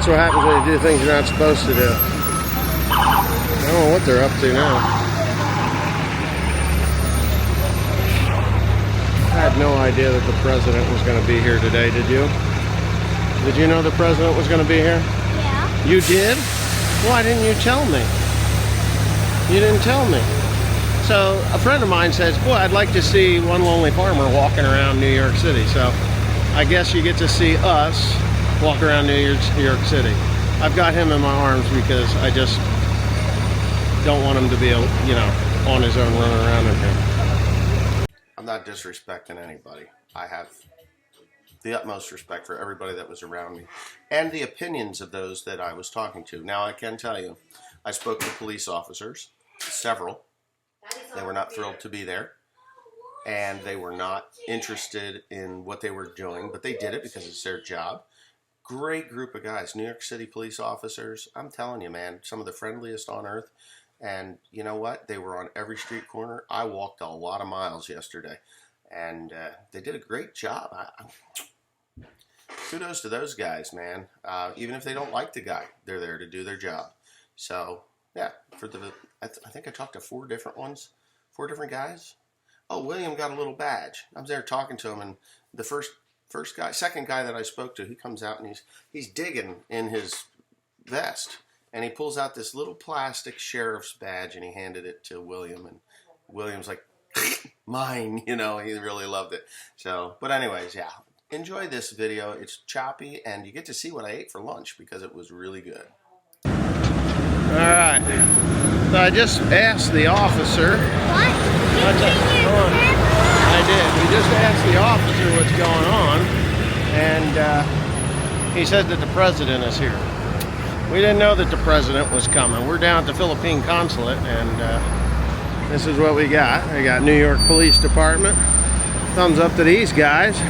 what happens when you do things you're not supposed to do. I don't know what they're up to now. I had no idea that the president was going to be here today, did you? Did you know the president was going to be here? Yeah. You did? Why didn't you tell me? You didn't tell me. So a friend of mine says, boy, I'd like to see one lonely farmer walking around New York City. So I guess you get to see us walk around New York City. I've got him in my arms because I just don't want him to be, you know, on his own running around in here. I'm not disrespecting anybody. I have the utmost respect for everybody that was around me and the opinions of those that I was talking to. Now, I can tell you, I spoke to police officers, several. They were not thrilled to be there, and they were not interested in what they were doing, but they did it because it's their job. Great group of guys, New York City police officers. I'm telling you, man, some of the friendliest on earth. And you know what? They were on every street corner. I walked a lot of miles yesterday, and they did a great job. Kudos to those guys, man. Even if they don't like the guy, they're there to do their job. So, yeah, I think I talked to four different guys. Oh, William got a little badge. I was there talking to him, and the second guy that I spoke to, he comes out and he's digging in his vest, and he pulls out this little plastic sheriff's badge, and he handed it to William, and William's like, mine, you know, he really loved it. So, but anyways, yeah, enjoy this video. It's choppy, and you get to see what I ate for lunch because it was really good. All right, so I just asked the officer. What? I did. We just asked the officer what's going on, and he said that the president is here. We didn't know that the president was coming. We're down at the Philippine Consulate, and this is what we got. We got New York Police Department. Thumbs up to these guys.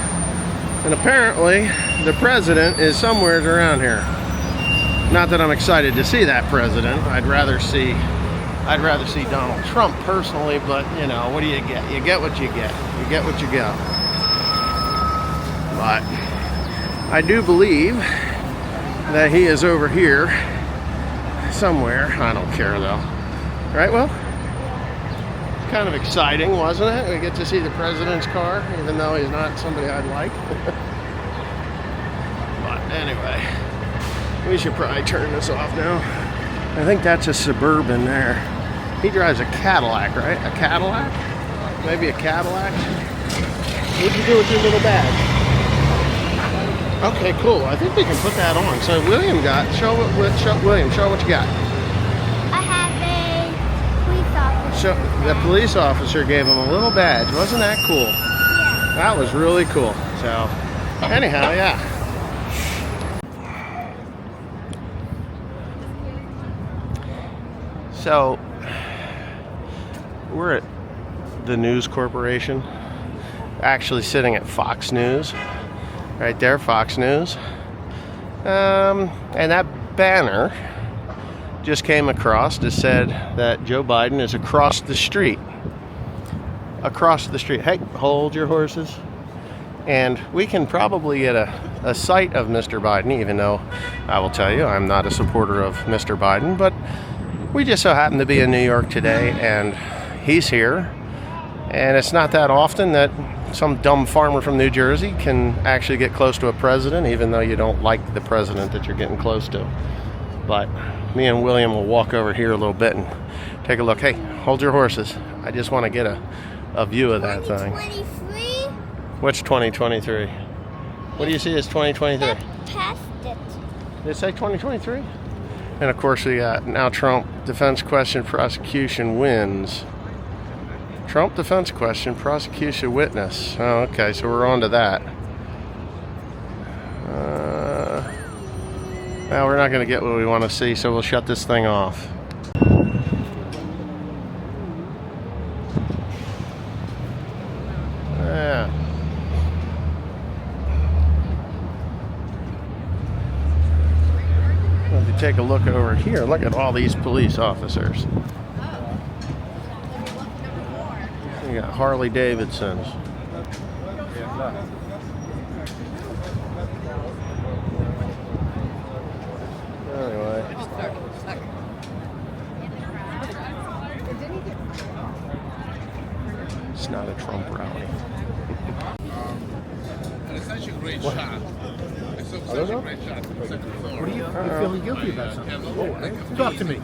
And apparently, the president is somewhere around here. Not that I'm excited to see that president. I'd rather see Donald Trump personally, but you know, what do you get? You get what you get. You get what you get. But I do believe that he is over here somewhere. I don't care though. Right, well, kind of exciting, wasn't it? We get to see the president's car, even though he's not somebody I'd like. But anyway, we should probably turn this off now. I think that's a Suburban there. He drives a Cadillac, right? A Cadillac? Maybe a Cadillac? What'd you do with your little badge? Okay, cool. I think we can put that on. So William William, show what you got. I have a police officer. The police officer gave him a little badge. Wasn't that cool? Yeah. That was really cool. So, anyhow, yeah. So, we're at the News Corporation, actually sitting at Fox News, right there, Fox News. And that banner just came across that said that Joe Biden is across the street. Across the street. Hey, hold your horses. And we can probably get a sight of Mr. Biden, even though I will tell you I'm not a supporter of Mr. Biden, but we just so happen to be in New York today, and he's here. And it's not that often that some dumb farmer from New Jersey can actually get close to a president, even though you don't like the president that you're getting close to. But me and William will walk over here a little bit and take a look. Hey, hold your horses. I just want to get a view of that thing. 2023? Which 2023? What do you see as 2023? That passed it. Did it say 2023? And of course we got now Trump defense question prosecution wins. Trump defense question prosecution witness. Oh, okay, so we're on to that. Well, we're not going to get what we want to see, so we'll shut this thing off. Yeah. Well, if you take a look over here, look at all these police officers. You got Harley Davidsons. Anyway. It's not a Trump rally. It's such a great shot. It's such a great shot. What are you feeling guilty about something? Talk to me.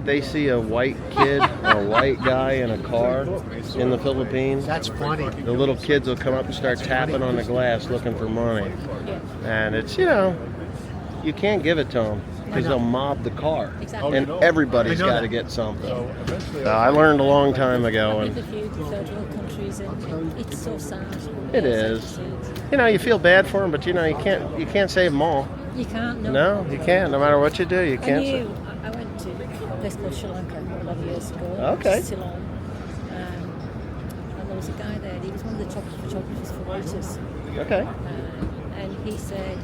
They see a white kid or a white guy in a car in the Philippines. That's funny. The little kids will come up and start tapping on the glass looking for money. And it's, you can't give it to them because they'll mob the car. Exactly. And everybody's got to get something. I learned a long time ago. I've lived in a few third world countries, and it's so sad. It is. You feel bad for them, but you can't save them all. You can't. No, you can't. No matter what you do, you can't. I went to a place called Sri Lanka a lot of years ago. Okay. Ceylon. And there was a guy there. He was one of the top photographers for Reuters. Okay. And he said,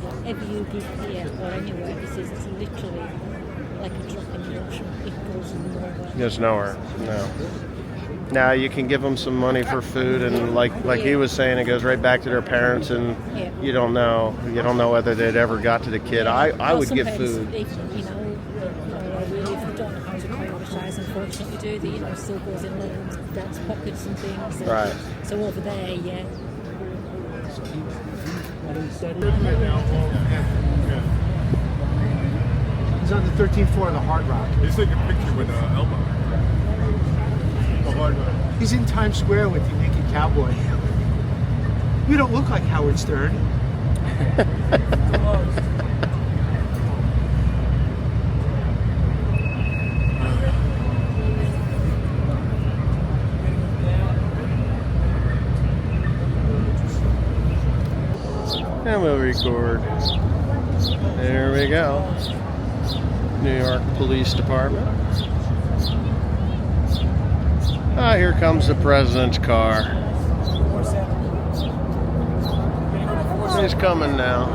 whatever you give here or anywhere, he says it's literally like a drop in the ocean. It goes nowhere. There's nowhere. No. Now you can give them some money for food, and like he was saying, it goes right back to their parents, and you don't know whether they'd ever got to the kid. I would give food. If you don't know how to prioritise, unfortunately, it still goes in little dad's pockets and things. And Right. So over there, yeah. He's on the 13th floor of the Hard Rock. He's taking a picture with Elmo. He's in Times Square with the naked cowboy. You don't look like Howard Stern. And we'll record. There we go. New York Police Department. Ah, here comes the president's car. He's coming now.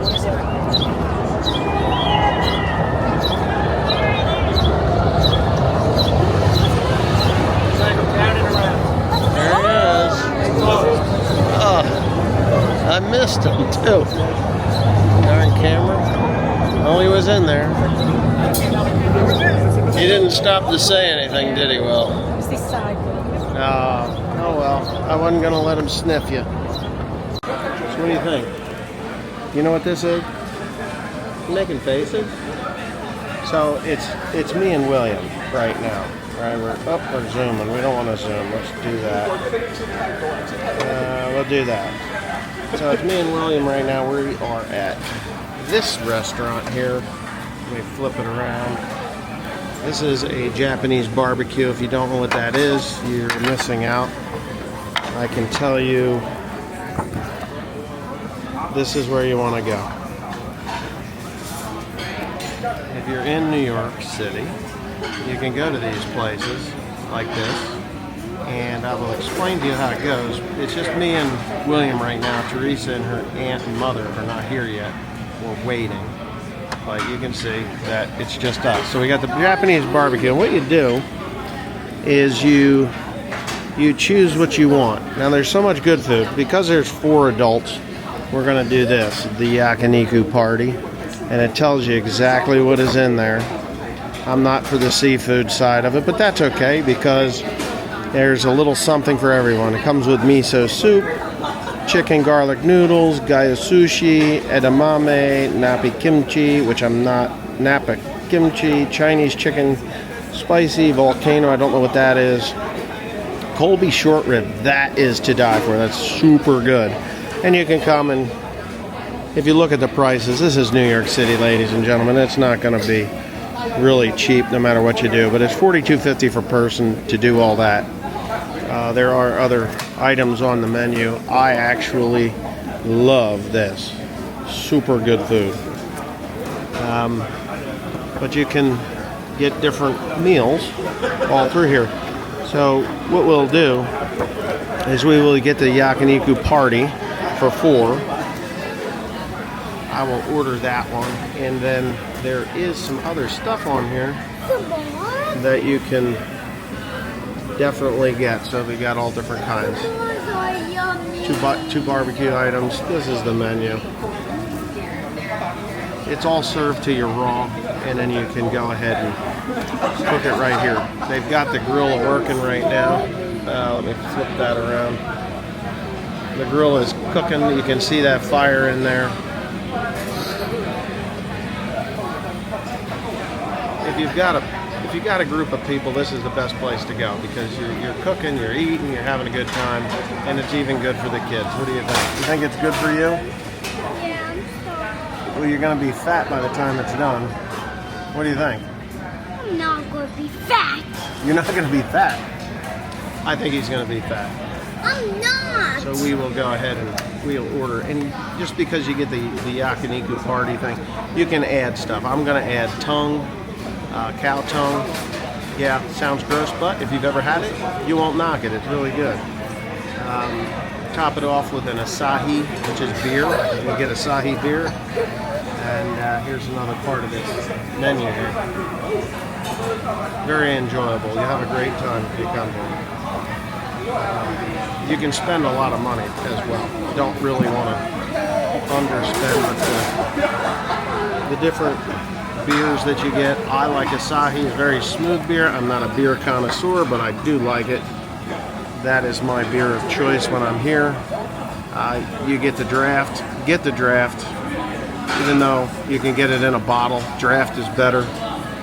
There he is. Oh, I missed him too. Darn camera. Oh, he was in there. He didn't stop to say anything, did he, Will? It's this side. Oh well. I wasn't going to let him sniff you. So what do you think? You know what this is? Making faces. So it's me and William right now. Right, we're zooming. We don't want to zoom. Let's do that. We'll do that. So it's me and William right now. We are at this restaurant here. Let me flip it around. This is a Japanese barbecue. If you don't know what that is, you're missing out. I can tell you, this is where you want to go. If you're in New York City, you can go to these places like this, and I will explain to you how it goes. It's just me and William right now. Teresa and her aunt and mother are not here yet. We're waiting. But you can see that it's just us. So we got the Japanese barbecue. And what you do is you choose what you want. Now there's so much good food. Because there's 4 adults, we're going to do this, the yakiniku party. And it tells you exactly what is in there. I'm not for the seafood side of it, but that's okay because there's a little something for everyone. It comes with miso soup, chicken garlic noodles, gaya sushi, edamame, nappy kimchi, which I'm not, napa kimchi, Chinese chicken, spicy volcano, I don't know what that is, Colby short rib, that is to die for. That's super good. And you can come and, if you look at the prices, this is New York City, ladies and gentlemen. It's not going to be really cheap no matter what you do, but it's $42.50 per person to do all that. There are other items on the menu. I actually love this. Super good food. But you can get different meals all through here. So what we'll do is we will get the yakiniku party for 4. I will order that one. And then there is some other stuff on here that you can definitely get. So we got all different kinds. Two barbecue items. This is the menu. It's all served to you raw, and then you can go ahead and cook it right here. They've got the grill working right now. Let me flip that around. The grill is cooking. You can see that fire in there. If you've got a group of people, this is the best place to go because you're cooking, you're eating, you're having a good time, and it's even good for the kids. What do you think? You think it's good for you? Yeah, I'm sorry. Well, you're going to be fat by the time it's done. What do you think? I'm not going to be fat. You're not going to be fat. I think he's going to be fat. I'm not. So we will go ahead and we'll order. And just because you get the yakiniku party thing, you can add stuff. I'm going to add tongue, cow tongue. Yeah, sounds gross, but if you've ever had it, you won't knock it. It's really good. Top it off with an Asahi, which is beer. You get Asahi beer. And here's another part of this menu here. Very enjoyable. You have a great time if you come here. You can spend a lot of money as well. Don't really want to underspend the different beers that you get. I like Asahi. It's very smooth beer. I'm not a beer connoisseur, but I do like it. That is my beer of choice when I'm here. You get the draft. Get the draft. Even though you can get it in a bottle, draft is better.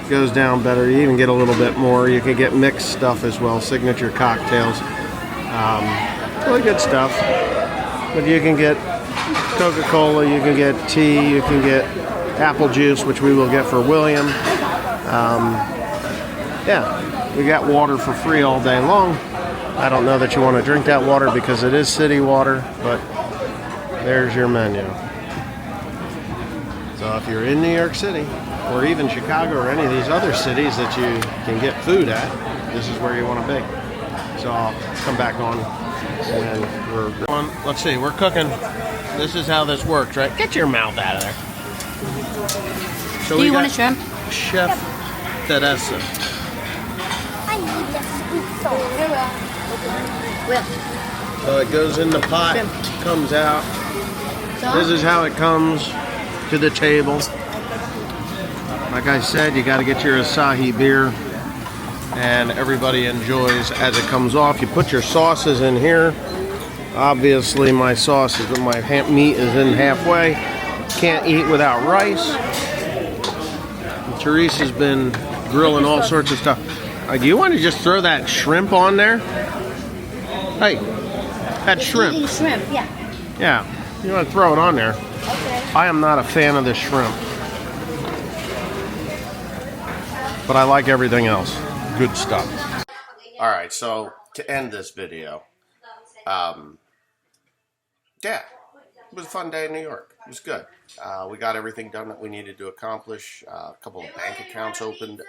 Goes down better. You even get a little bit more. You can get mixed stuff as well, signature cocktails. Really good stuff. But you can get Coca-Cola, you can get tea, you can get apple juice, which we will get for William. Yeah, we got water for free all day long. I don't know that you want to drink that water because it is city water, but there's your menu. So if you're in New York City, or even Chicago, or any of these other cities that you can get food at, this is where you want to be. So I'll come back on, and we're going. Let's see, we're cooking. This is how this works, right? Get your mouth out of there. So Do you want a shrimp? Chef Teresa. I need the sweet sauce. So it goes in the pot, comes out. This is how it comes to the table. Like I said, you got to get your Asahi beer, and everybody enjoys as it comes off. You put your sauces in here. Obviously, my sauce is my meat is in halfway. Can't eat without rice. Teresa's been grilling all sorts of stuff. Do you want to just throw that shrimp on there? Hey, that shrimp. Eating shrimp, yeah. Yeah, you want to throw it on there. Okay. I am not a fan of the shrimp, but I like everything else. Good stuff. All right, so to end this video, yeah, it was a fun day in New York. It was good. We got everything done that we needed to accomplish. A couple of bank accounts opened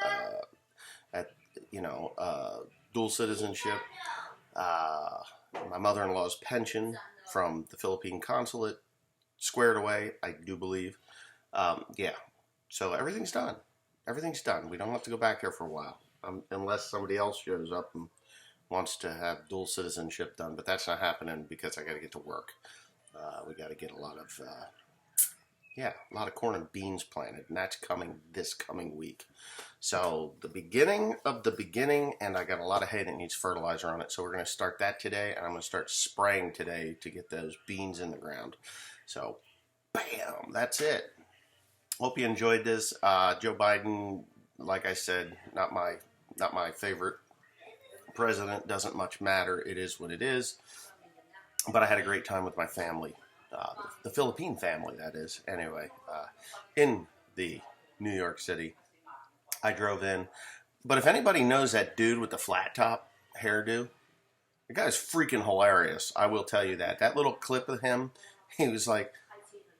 at, dual citizenship. My mother-in-law's pension from the Philippine Consulate squared away, I do believe. Yeah, so everything's done. Everything's done. We don't have to go back there for a while, unless somebody else shows up and wants to have dual citizenship done. But that's not happening because I got to get to work. We got to get a lot of corn and beans planted, and that's coming this coming week. So the beginning of the beginning, and I got a lot of hay that needs fertilizer on it, so we're going to start that today, and I'm going to start spraying today to get those beans in the ground. So, bam, that's it. Hope you enjoyed this. Joe Biden, like I said, not my favorite president. Doesn't much matter. It is what it is. But I had a great time with my family. The Philippine family, that is. Anyway, in the New York City, I drove in. But if anybody knows that dude with the flat top hairdo, the guy's freaking hilarious. I will tell you that. That little clip of him, he was like,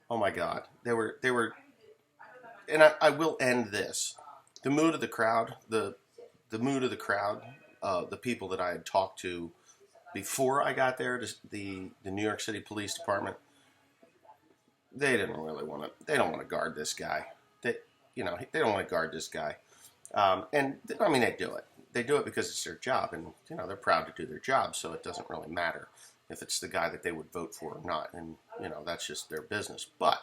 oh my God. They were, and I will end this. The mood of the crowd, the people that I had talked to before I got there, the New York City Police Department, they didn't really want to. They don't want to guard this guy. They don't want to guard this guy. And I mean, they do it. They do it because it's their job, and they're proud to do their job. So it doesn't really matter if it's the guy that they would vote for or not, and that's just their business. But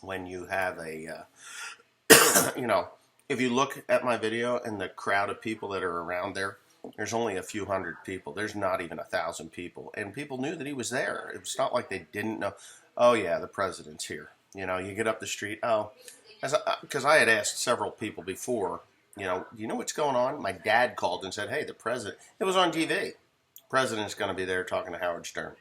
when you have a, if you look at my video and the crowd of people that are around there, there's only a few hundred people. There's not even 1,000 people, and people knew that he was there. It was not like they didn't know. Oh yeah, the president's here. You get up the street. Oh, because I had asked several people before. Do you know what's going on? My dad called and said, "Hey, the president." It was on TV. President's going to be there talking to Howard Stern.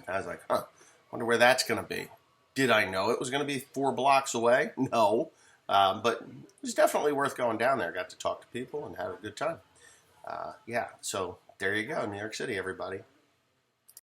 I was like, huh, wonder where that's going to be. Did I know it was going to be 4 blocks away? No. But it was definitely worth going down there. Got to talk to people and have a good time. Yeah, so there you go, New York City, everybody.